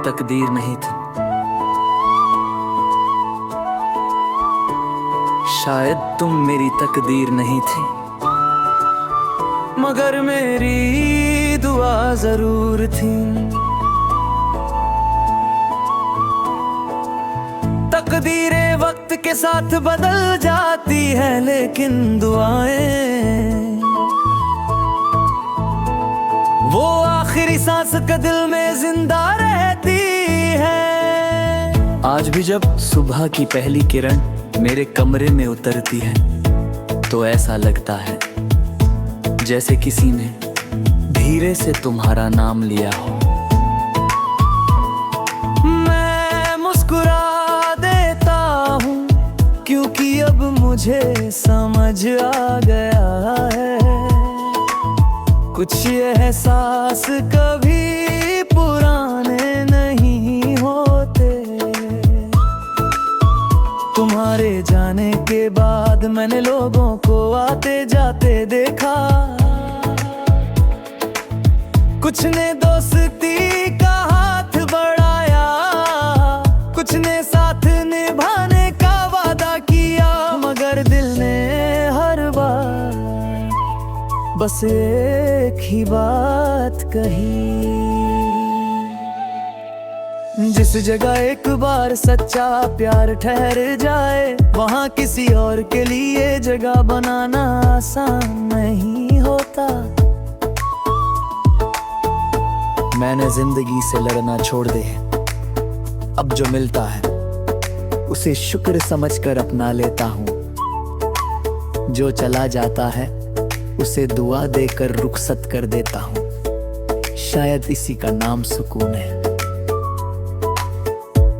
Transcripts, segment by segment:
तकदीर नहीं थी, शायद तुम मेरी तकदीर नहीं थी, मगर मेरी दुआ जरूर थी। तकदीरें वक्त के साथ बदल जाती है, लेकिन दुआएं वो आखिरी सांस का दिल में जिंदा रहती है। आज भी जब सुबह की पहली किरण मेरे कमरे में उतरती है, तो ऐसा लगता है जैसे किसी ने धीरे से तुम्हारा नाम लिया हो। मैं मुस्कुरा देता हूँ, क्योंकि अब मुझे समझ आ गया है, कुछ एहसास कभी पुराने नहीं होते। तुम्हारे जाने के बाद मैंने लोगों को आते जाते देखा, कुछ ने दोस्ती का हाथ बढ़ाया, कुछ ने साथ निभाने का वादा किया, मगर दिल ने हर बार बस एक ही बात कही। जिस जगह एक बार सच्चा प्यार ठहर जाए, वहाँ किसी और के लिए जगह बनाना आसान नहीं होता। मैंने जिंदगी से लड़ना छोड़ दे, अब जो मिलता है उसे शुक्र समझकर अपना लेता हूँ, जो चला जाता है उसे दुआ देकर रुखसत कर देता हूँ, शायद इसी का नाम सुकून है।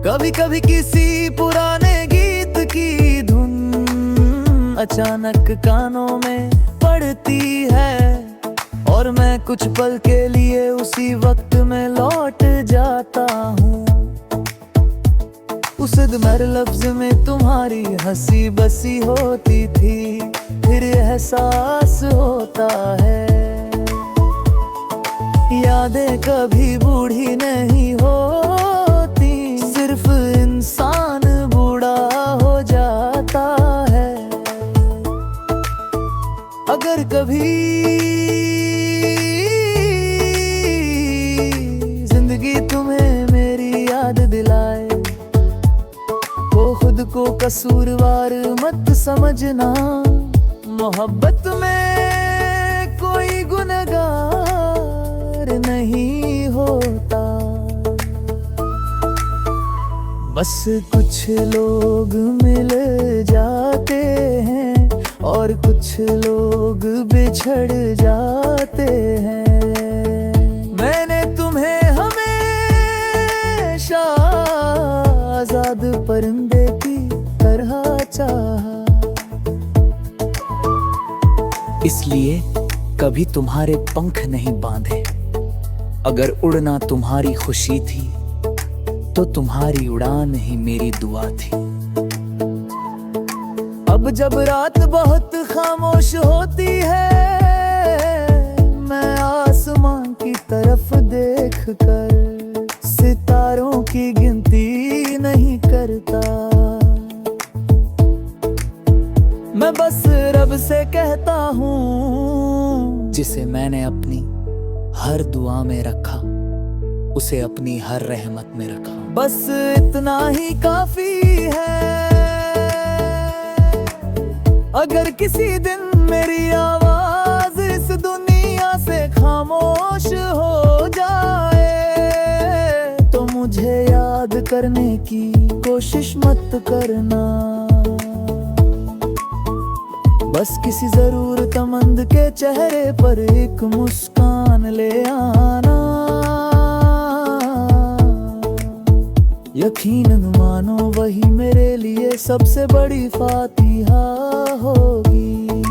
कभी कभी किसी पुराने गीत की धुन अचानक कानों में पड़ती है, और मैं कुछ पल के लिए उसी वक्त में लौट जाता हूँ। उस दमर लफ्ज में तुम्हारी हंसी बसी होती थी, फिर एहसास होता है यादें कभी बूढ़ी नहीं होती, सिर्फ इंसान बूढ़ा हो जाता है। अगर कभी जिंदगी तुम्हें मेरी याद दिलाए, तो खुद को कसूरवार मत समझना, मोहब्बत में कोई गुनहगार नहीं होता। बस कुछ लोग मिल जाते हैं और कुछ लोग बिछड़ जाते हैं। मैंने तुम्हें हमेशा आजाद परिंदे की तरह चाहा, इसलिए कभी तुम्हारे पंख नहीं बांधे। अगर उड़ना तुम्हारी खुशी थी, तो तुम्हारी उड़ान ही मेरी दुआ थी। अब जब रात बहुत खामोश होती है, मैं आसमान की तरफ देखकर सितारों की गिनती नहीं करता। मैं बस रब से कहता हूँ, जिसे मैंने अपनी हर दुआ में रखा, उसे अपनी हर रहमत में रखा। बस इतना ही काफी है। अगर किसी दिन मेरी आवाज इस दुनिया से खामोश हो जाए, तो मुझे याद करने की कोशिश मत करना। बस किसी जरूरतमंद के चेहरे पर एक मुस्कान ले आना। यकीनन मानो वही मेरे लिए सबसे बड़ी फातिहा होगी।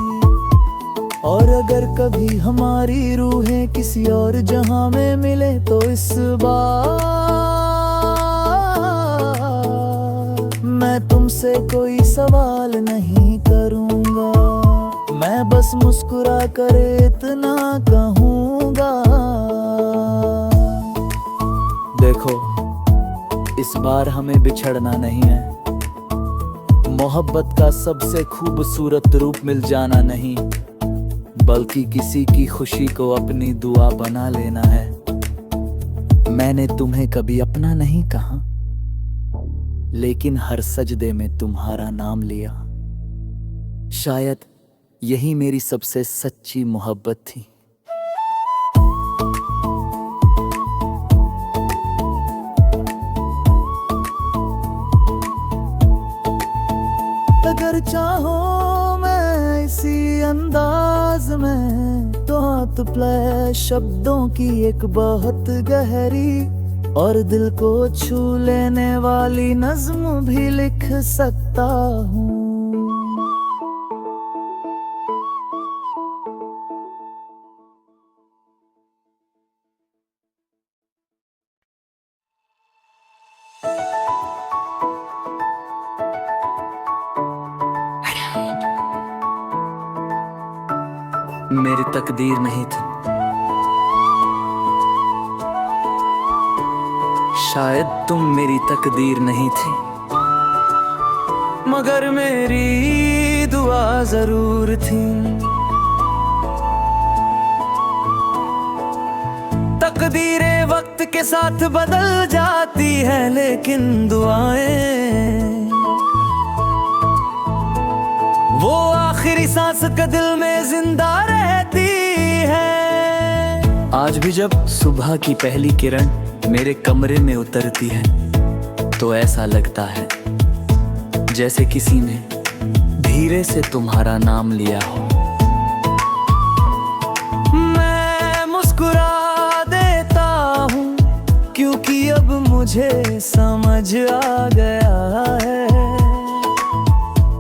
और अगर कभी हमारी रूहें किसी और जहां में मिले, तो इस बार मैं तुमसे कोई सवाल नहीं करूंगा। मैं बस मुस्कुरा कर इतना कहूंगा, देखो इस बार हमें बिछड़ना नहीं है। मोहब्बत का सबसे खूबसूरत रूप मिल जाना नहीं, बल्कि किसी की खुशी को अपनी दुआ बना लेना है। मैंने तुम्हें कभी अपना नहीं कहा, लेकिन हर सजदे में तुम्हारा नाम लिया। शायद यही मेरी सबसे सच्ची मोहब्बत थी। अगर चाहो मैं इसी अंदाज में तो हाथ प्ले शब्दों की एक बहुत गहरी और दिल को छू लेने वाली नज्म भी लिख सकता हूँ। मेरी तकदीर नहीं थी, शायद तुम मेरी तकदीर नहीं थी, मगर मेरी दुआ जरूर थी। तकदीरें वक्त के साथ बदल जाती है, लेकिन दुआएं वो आखिरी सांस का दिल में जिंदा रहती है। आज भी जब सुबह की पहली किरण मेरे कमरे में उतरती है तो ऐसा लगता है जैसे किसी ने धीरे से तुम्हारा नाम लिया हो। मैं मुस्कुरा देता हूँ क्योंकि अब मुझे समझ आ गया है,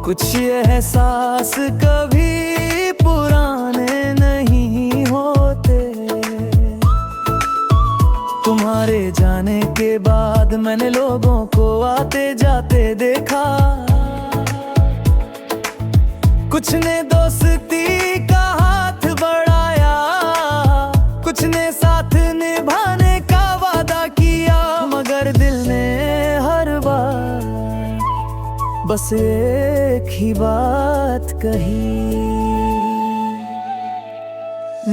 कुछ एहसास कभी पुराने नहीं होते। तुम्हारे जाने के बाद मैंने लोगों को आते जाते देखा, कुछ ने दोस्ती का हाथ बढ़ाया, कुछ ने साथ निभाने का वादा किया, मगर दिल ने हर बार बस एक ही बात कही।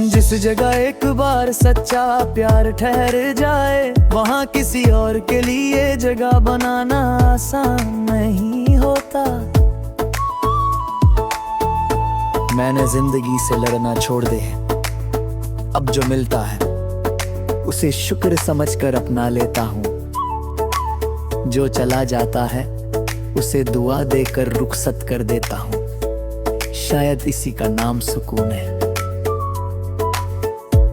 जिस जगह एक बार सच्चा प्यार ठहर जाए, वहाँ किसी और के लिए जगह बनाना आसान नहीं होता। मैंने जिंदगी से लड़ना छोड़ दे, अब जो मिलता है उसे शुक्र समझकर अपना लेता हूँ। जो चला जाता है उसे दुआ देकर रुखसत कर देता हूँ। शायद इसी का नाम सुकून है।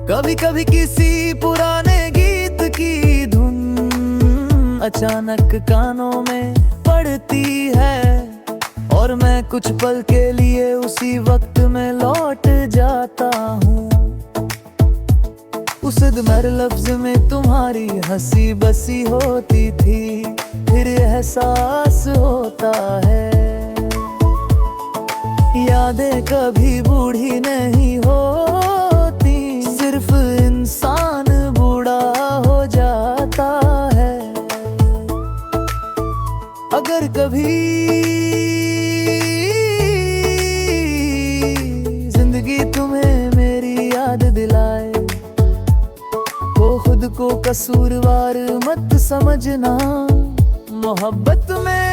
कभी कभी किसी पुराने गीत की धुन अचानक कानों में पड़ती है, और मैं कुछ पल के लिए उसी वक्त में लौट जाता हूँ। उस दमर लफ्ज में तुम्हारी हंसी बसी होती थी, फिर एहसास होता है यादें कभी बूढ़ी नहीं होती, सिर्फ इंसान बूढ़ा हो जाता है। अगर कभी जिंदगी तुम्हें मेरी याद दिलाए तो खुद को कसूरवार मत समझना। मोहब्बत में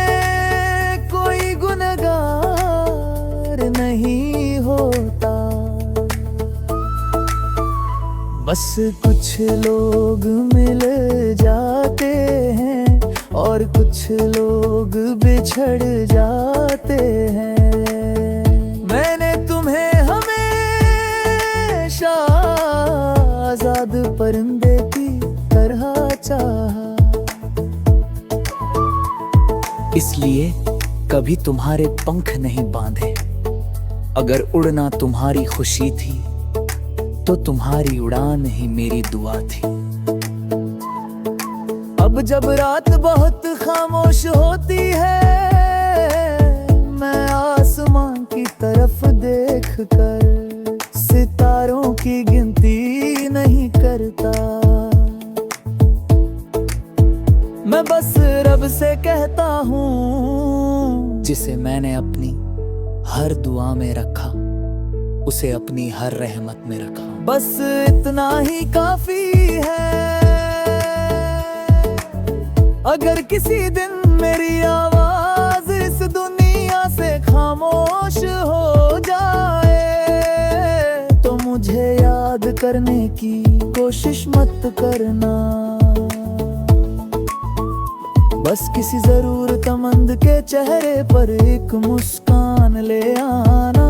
कोई गुनहगार नहीं होता, बस कुछ लोग मिल जाते हैं और कुछ लोग बिछड़ जाते हैं। मैंने तुम्हें हमेशा आजाद परिंदे की तरह चाहा, इसलिए कभी तुम्हारे पंख नहीं बांधे। अगर उड़ना तुम्हारी खुशी थी तो तुम्हारी उड़ान ही मेरी दुआ थी। अब जब रात बहुत खामोश होती है, मैं आसमान की तरफ देखकर सितारों की गिनती नहीं करता। मैं बस मैंने अपनी हर दुआ में रखा, उसे अपनी हर रहमत में रखा। बस इतना ही काफी है। अगर किसी दिन मेरी आवाज इस दुनिया से खामोश हो जाए, तो मुझे याद करने की कोशिश मत करना। बस किसी जरूरतमंद के चेहरे पर एक मुस्कान ले आना।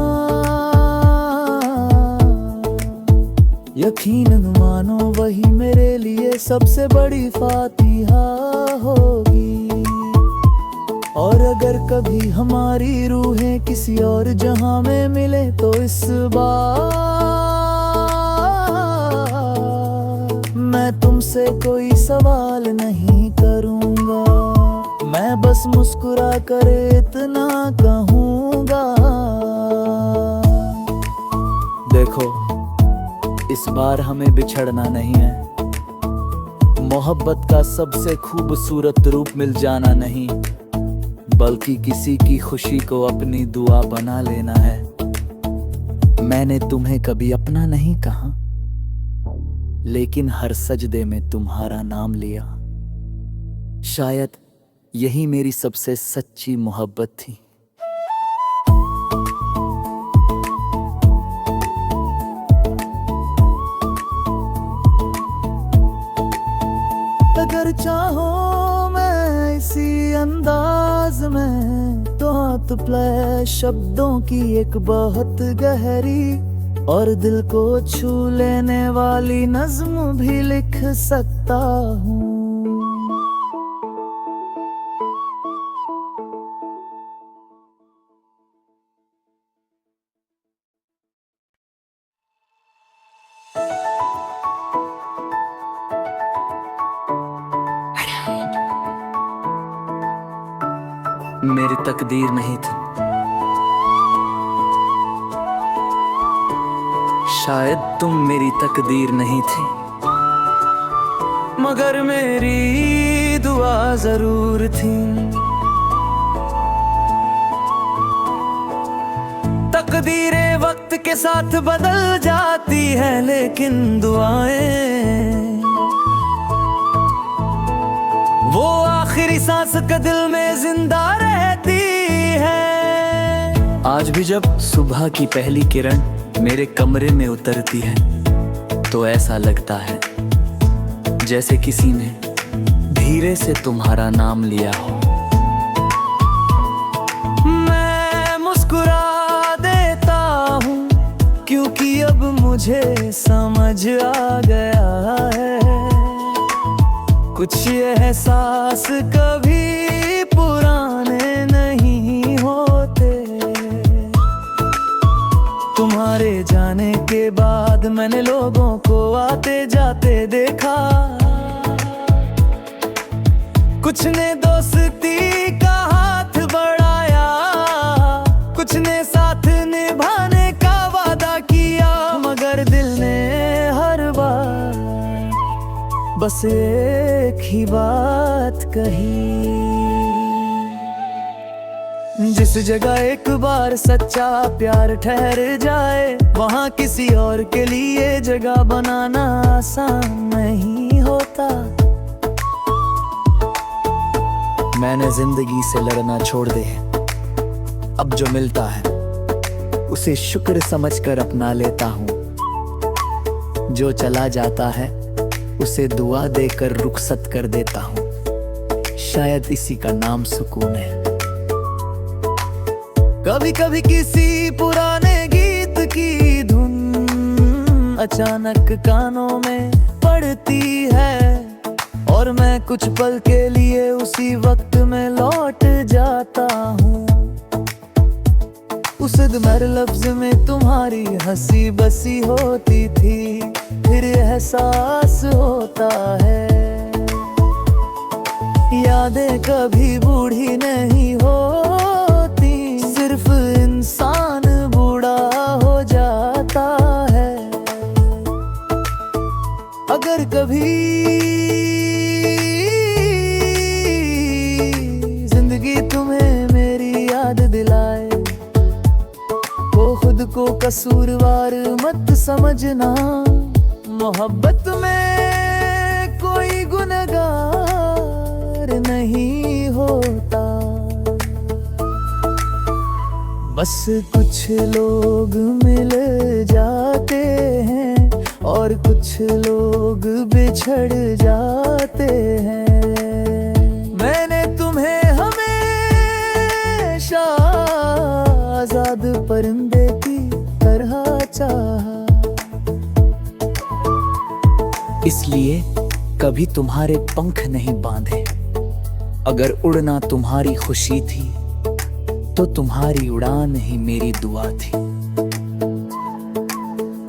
यकीनन मानो वही मेरे लिए सबसे बड़ी फातिहा होगी। और अगर कभी हमारी रूहें किसी और जहां में मिले, तो इस बार मैं तुमसे कोई सवाल नहीं करूंगा। मैं बस मुस्कुरा कर इतना कहूंगा, देखो इस बार हमें बिछड़ना नहीं है। मोहब्बत का सबसे खूबसूरत रूप मिल जाना नहीं, बल्कि किसी की खुशी को अपनी दुआ बना लेना है। मैंने तुम्हें कभी अपना नहीं कहा, लेकिन हर सजदे में तुम्हारा नाम लिया। शायद यही मेरी सबसे सच्ची मोहब्बत थी। अगर चाहो मैं इसी अंदाज में, तो हाथ प्ले शब्दों की एक बहुत गहरी और दिल को छू लेने वाली नज्म भी लिख सकता हूँ। मेरी तकदीर नहीं थी, शायद तुम मेरी तकदीर नहीं थी, मगर मेरी दुआ जरूर थी। तकदीरें वक्त के साथ बदल जाती है, लेकिन दुआएं वो आखिरी सांस का दिल में जिंदा रहती है। आज भी जब सुबह की पहली किरण मेरे कमरे में उतरती है, तो ऐसा लगता है जैसे किसी ने धीरे से तुम्हारा नाम लिया हो। मैं मुस्कुरा देता हूँ, क्योंकि अब मुझे समझ आ गया है, कुछ एहसास कभी पुराने नहीं होते। तुम्हारे जाने के बाद मैंने लोगों को आते जाते देखा, कुछ ने दोस्ती का हाथ बढ़ाया, कुछ ने साथ निभाने का वादा किया, मगर दिल ने हर बार बस एक ही बात कही। जिस जगह एक बार सच्चा प्यार ठहर जाए, वहाँ किसी और के लिए जगह बनाना आसान नहीं होता। मैंने जिंदगी से लड़ना छोड़ दे, अब जो मिलता है उसे शुक्र समझकर अपना लेता हूँ। जो चला जाता है उसे दुआ देकर रुखसत कर देता हूँ। शायद इसी का नाम सुकून है। कभी कभी किसी पुराने गीत की धुन अचानक कानों में पड़ती है, और मैं कुछ पल के लिए उसी वक्त में लौट जाता हूँ। उस दमर लफ्ज में तुम्हारी हंसी बसी होती थी, फिर एहसास होता है यादें कभी बूढ़ी नहीं होती, सिर्फ इंसान बूढ़ा हो जाता है। अगर कभी जिंदगी तुम्हें मेरी याद दिला को कसूरवार मत समझना, मोहब्बत में कोई गुनहगार नहीं होता। बस कुछ लोग मिल जाते हैं और कुछ लोग बिछड़ जाते हैं। मैंने तुम्हें हमेशा आजाद परिंदे की तरह चाहा, इसलिए कभी तुम्हारे पंख नहीं बांधे। अगर उड़ना तुम्हारी खुशी थी तो तुम्हारी उड़ान ही मेरी दुआ थी।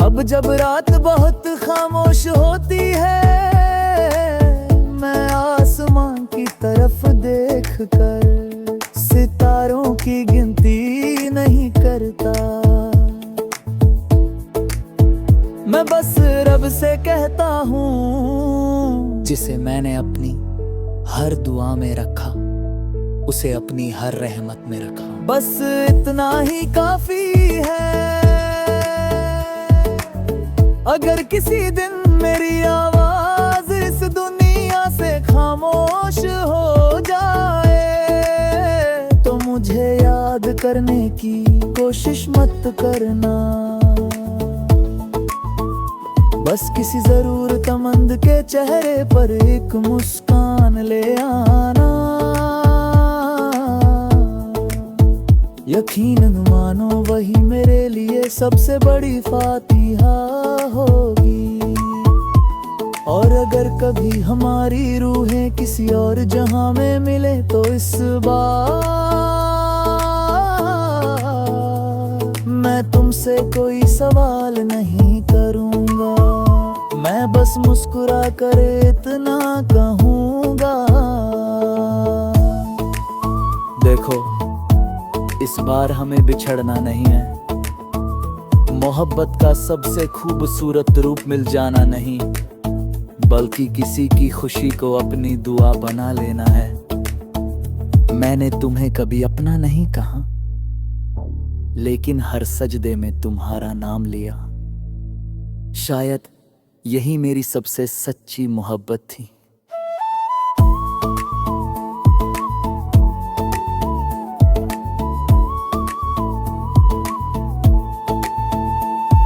अब जब रात बहुत खामोश होती है, मैं आसमान की तरफ देखकर सितारों की गिनती नहीं करता। मैं बस रब से कहता हूँ, जिसे मैंने अपनी हर दुआ में रखा, उसे अपनी हर रहमत में रखा। बस इतना ही काफी है। अगर किसी दिन मेरी आवाज इस दुनिया से खामोश हो जाए, तो मुझे याद करने की कोशिश मत करना। बस किसी जरूरतमंद के चेहरे पर एक मुस्कान ले आना। यकीनन मानो वही मेरे लिए सबसे बड़ी फातिहा होगी। और अगर कभी हमारी रूहें किसी और जहां में मिले, तो इस बार मैं तुमसे कोई सवाल नहीं करूंगा। मैं बस मुस्कुरा कर इतना कहूंगा, देखो इस बार हमें बिछड़ना नहीं है। मोहब्बत का सबसे खूबसूरत रूप मिल जाना नहीं, बल्कि किसी की खुशी को अपनी दुआ बना लेना है। मैंने तुम्हें कभी अपना नहीं कहा, लेकिन हर सजदे में तुम्हारा नाम लिया। शायद यही मेरी सबसे सच्ची मोहब्बत थी।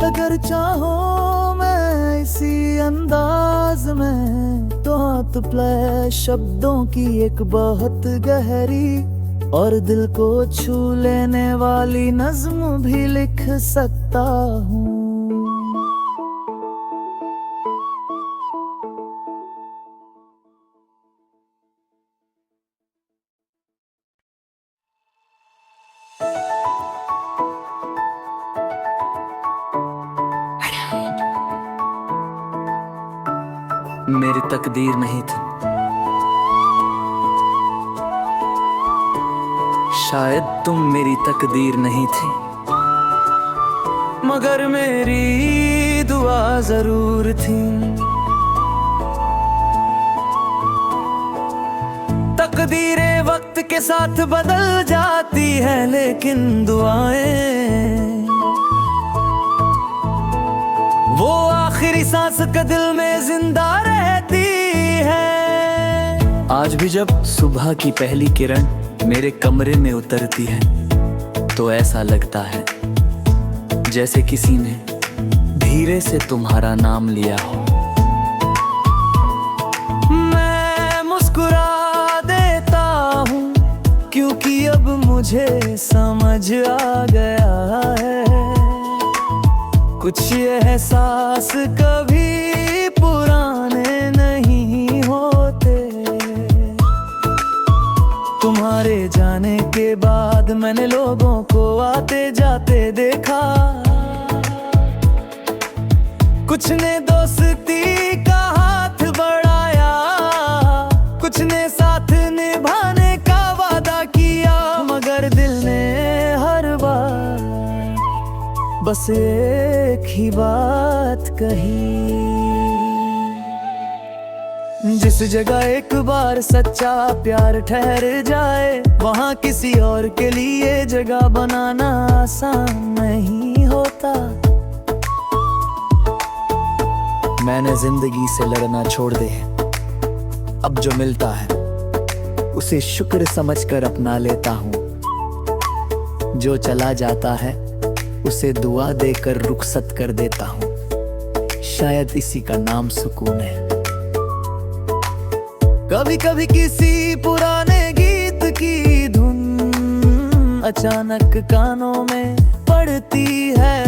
अगर चाहो मैं इसी अंदाज में, तो हाथ प्ले शब्दों की एक बहुत गहरी और दिल को छू लेने वाली नज्म भी लिख सकता हूँ। मेरी तकदीर नहीं थी, शायद तुम मेरी तकदीर नहीं थी, मगर मेरी दुआ जरूर थी। तकदीरें वक्त के साथ बदल जाती है, लेकिन दुआएं वो आखिरी सांस का दिल में जिंदा रहती है। आज भी जब सुबह की पहली किरण मेरे कमरे में उतरती है, तो ऐसा लगता है जैसे किसी ने धीरे से तुम्हारा नाम लिया हो। मैं मुस्कुरा देता हूँ, क्योंकि अब मुझे समझ आ गया है, कुछ एहसास कभी पुराने नहीं होते। तुम्हारे जाने के बाद मैंने लोगों को आते जाते देखा, कुछ ने दोस्ती का हाथ बढ़ाया, कुछ ने साथ निभाने का वादा किया, मगर दिल ने हर बार बस एक ही बात कही। जिस जगह एक बार सच्चा प्यार ठहर जाए, वहाँ किसी और के लिए जगह बनाना आसान नहीं होता। मैंने जिंदगी से लड़ना छोड़ दे, अब जो मिलता है उसे शुक्र समझकर अपना लेता हूँ। जो चला जाता है उसे दुआ देकर रुखसत कर देता हूँ। शायद इसी का नाम सुकून है। कभी कभी किसी पुराने गीत की धुन अचानक कानों में पड़ती है,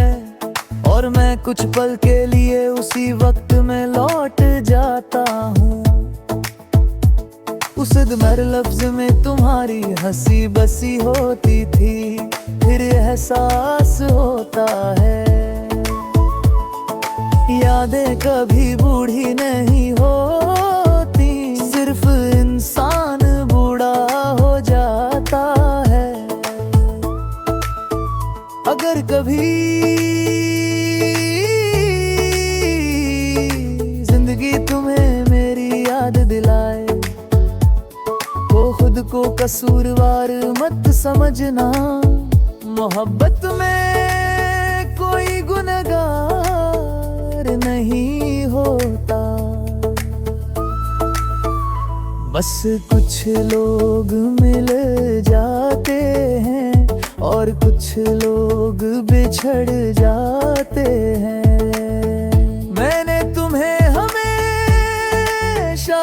और मैं कुछ पल के लिए उसी वक्त में लौट जाता हूँ। उस दमर लफ्ज में तुम्हारी हंसी बसी होती थी, फिर एहसास होता है यादें कभी बूढ़ी नहीं होती, सिर्फ इंसान बूढ़ा हो जाता है। अगर कभी जिंदगी तुम्हें मेरी याद दिलाए तो खुद को कसूरवार मत समझना। मोहब्बत में कोई गुनहगार नहीं होता। बस कुछ लोग मिल जाते हैं और कुछ लोग बिछड़ जाते हैं। मैंने तुम्हें हमेशा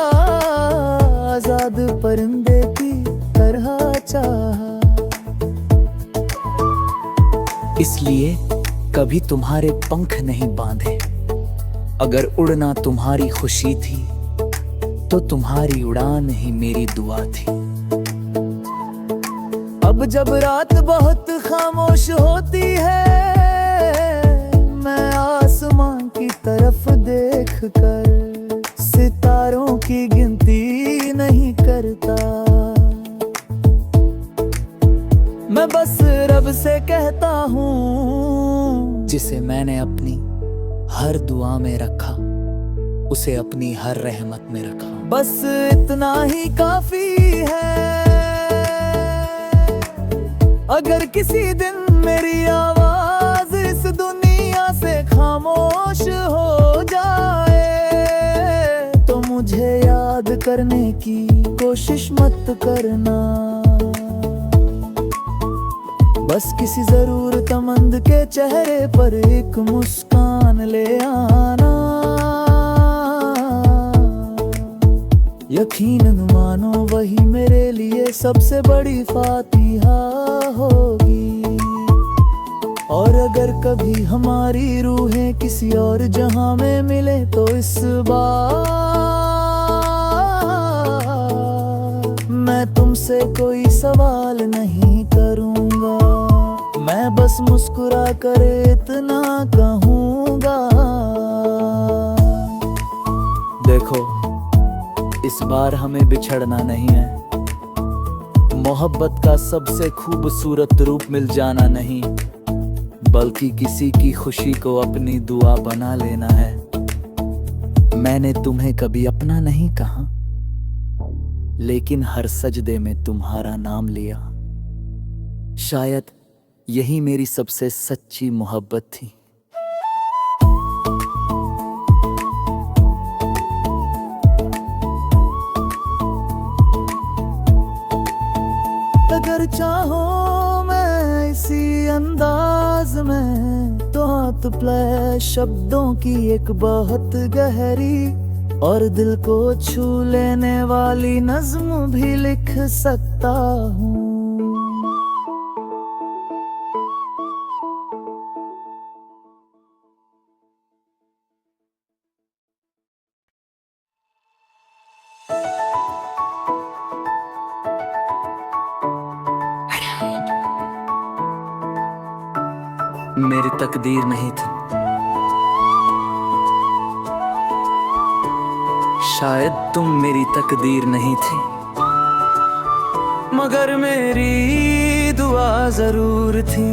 आजाद परिंदे की तरह चाहा, इसलिए कभी तुम्हारे पंख नहीं बांधे। अगर उड़ना तुम्हारी खुशी थी तो तुम्हारी उड़ान ही मेरी दुआ थी। अब जब रात बहुत खामोश होती है, मैं आसमान की तरफ देखकर सितारों की गिनती नहीं करता। मैं बस रब से कहता हूँ, जिसे मैंने अपनी हर दुआ में रखा उसे अपनी हर रहमत में रखा। बस इतना ही काफी है। अगर किसी दिन मेरी आवाज इस दुनिया से खामोश हो जाए तो मुझे याद करने की कोशिश मत करना। बस किसी जरूरतमंद के चेहरे पर एक मुस्कान ले आना। यकीनन मानो वही मेरे लिए सबसे बड़ी फातिहा होगी। और अगर कभी हमारी रूहें किसी और जहां में मिले तो इस बार मैं तुमसे कोई सवाल नहीं करूंगा। मैं बस मुस्कुरा कर इतना कहूंगा, देखो इस बार हमें बिछड़ना नहीं है। मोहब्बत का सबसे खूबसूरत रूप मिल जाना नहीं, बल्कि किसी की खुशी को अपनी दुआ बना लेना है। मैंने तुम्हें कभी अपना नहीं कहा, लेकिन हर सजदे में तुम्हारा नाम लिया। शायद यही मेरी सबसे सच्ची मोहब्बत थी। अगर चाहो मैं इसी अंदाज में तो हाथ प्ले शब्दों की एक बहुत गहरी और दिल को छू लेने वाली नज्म भी लिख सकता हूँ। मेरी तकदीर नहीं थी, शायद तुम मेरी तकदीर नहीं थी, मगर मेरी दुआ जरूर थी।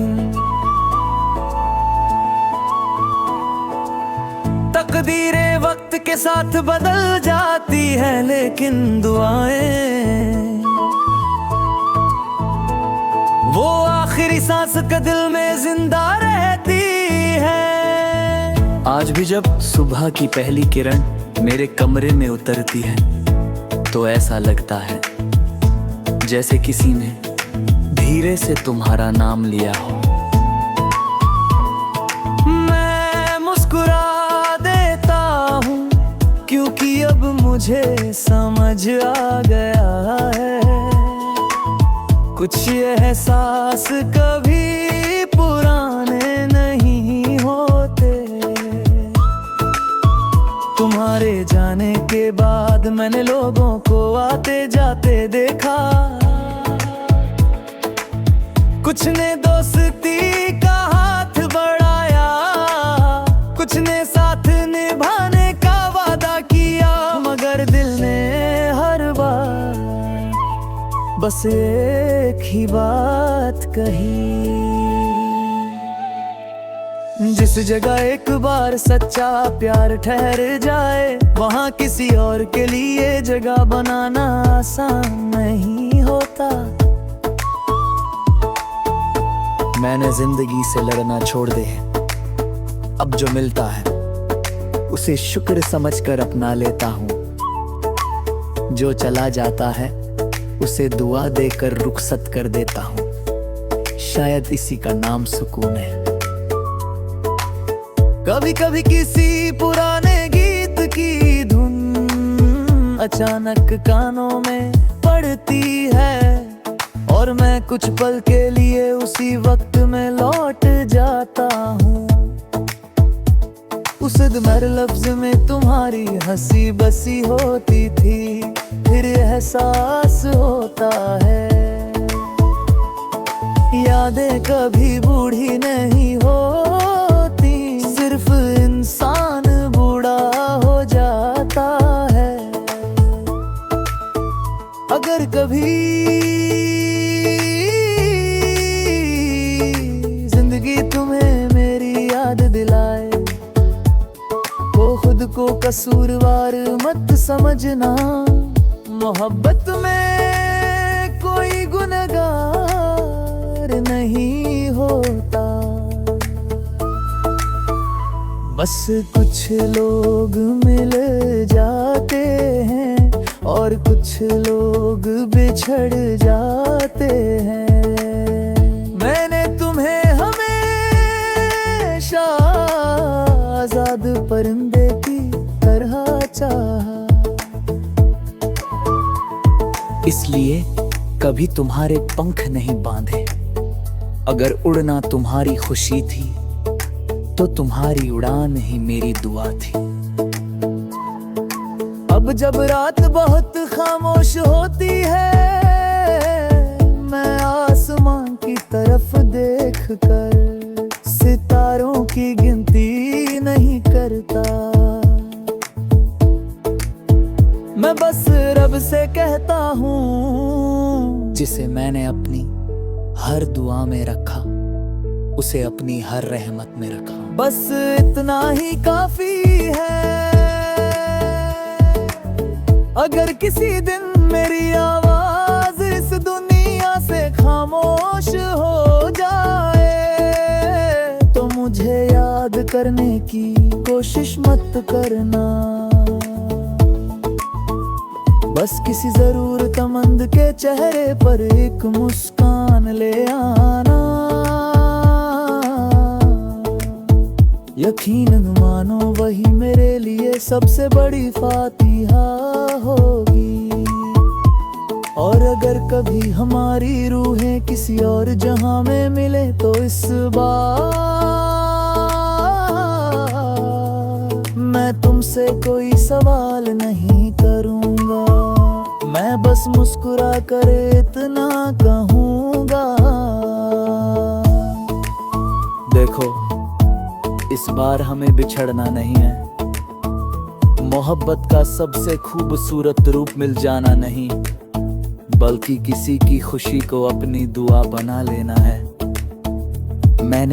तकदीरें वक्त के साथ बदल जाती है, लेकिन दुआएं वो आखिरी सांस का दिल में जिंदा रहती है। आज भी जब सुबह की पहली किरण मेरे कमरे में उतरती है तो ऐसा लगता है जैसे किसी ने धीरे से तुम्हारा नाम लिया हो। मैं मुस्कुरा देता हूँ क्योंकि अब मुझे समझ आ गया है कुछ एहसास कभी पुराने नहीं होते। तुम्हारे जाने के बाद मैंने लोगों को आते जाते देखा, कुछ ने दोस्ती का हाथ बढ़ाया, कुछ ने साथ निभाने का वादा किया, मगर दिल ने हर बार बस एक ही बात कही। जिस जगह एक बार सच्चा प्यार ठहर जाए वहाँ किसी और के लिए जगह बनाना आसान नहीं होता। मैंने जिंदगी से लड़ना छोड़ दे, अब जो मिलता है उसे शुक्र समझकर अपना लेता हूँ। जो चला जाता है उसे दुआ देकर रुखसत कर देता हूँ। शायद इसी का नाम सुकून है। कभी कभी किसी पुराने गीत की धुन अचानक कानों में पड़ती है और मैं कुछ पल के लिए उसी वक्त में लौट जाता हूँ। उस दमर लफ्ज में तुम्हारी हंसी बसी होती थी, फिर एहसास होता है यादें कभी बूढ़ी नहीं होती, सिर्फ इंसान बूढ़ा हो जाता है। अगर कभी जिंदगी तुम्हें मेरी याद दिलाए तो खुद को कसूरवार मत समझना। मोहब्बत में कोई गुनहगार नहीं होता, बस कुछ लोग मिल जाते हैं और कुछ लोग बिछड़ जाते हैं। मैंने तुम्हें हमेशा आजाद परिंदे की तरह चाहा, इसलिए कभी तुम्हारे पंख नहीं बांधे। अगर उड़ना तुम्हारी खुशी थी तो तुम्हारी उड़ान ही मेरी दुआ थी। अब जब रात बहुत खामोश होती है मैं आसमान की तरफ देखकर सितारों की गिनती नहीं करता। मैं बस रब से कहता हूँ जिसे मैंने अपनी हर दुआ में रखा उसे अपनी हर रहमत में रखा। बस इतना ही काफी है। अगर किसी दिन मेरी आवाज इस दुनिया से खामोश हो जाए तो मुझे याद करने की कोशिश मत करना। बस किसी जरूरतमंद के चेहरे पर एक मुस्कान ले आना। यकीनन मानो वही मेरे लिए सबसे बड़ी फातिहा होगी। और अगर कभी हमारी रूहें किसी और जहां में मिले तो इस बार मैं तुमसे कोई सवाल नहीं करूंगा। मैं बस मुस्कुरा कर इतना कहूंगा, देखो इस बार हमें बिछड़ना नहीं है। मोहब्बत का सबसे खूबसूरत रूप मिल जाना नहीं, बल्कि किसी की खुशी को अपनी दुआ बना लेना है। मैंने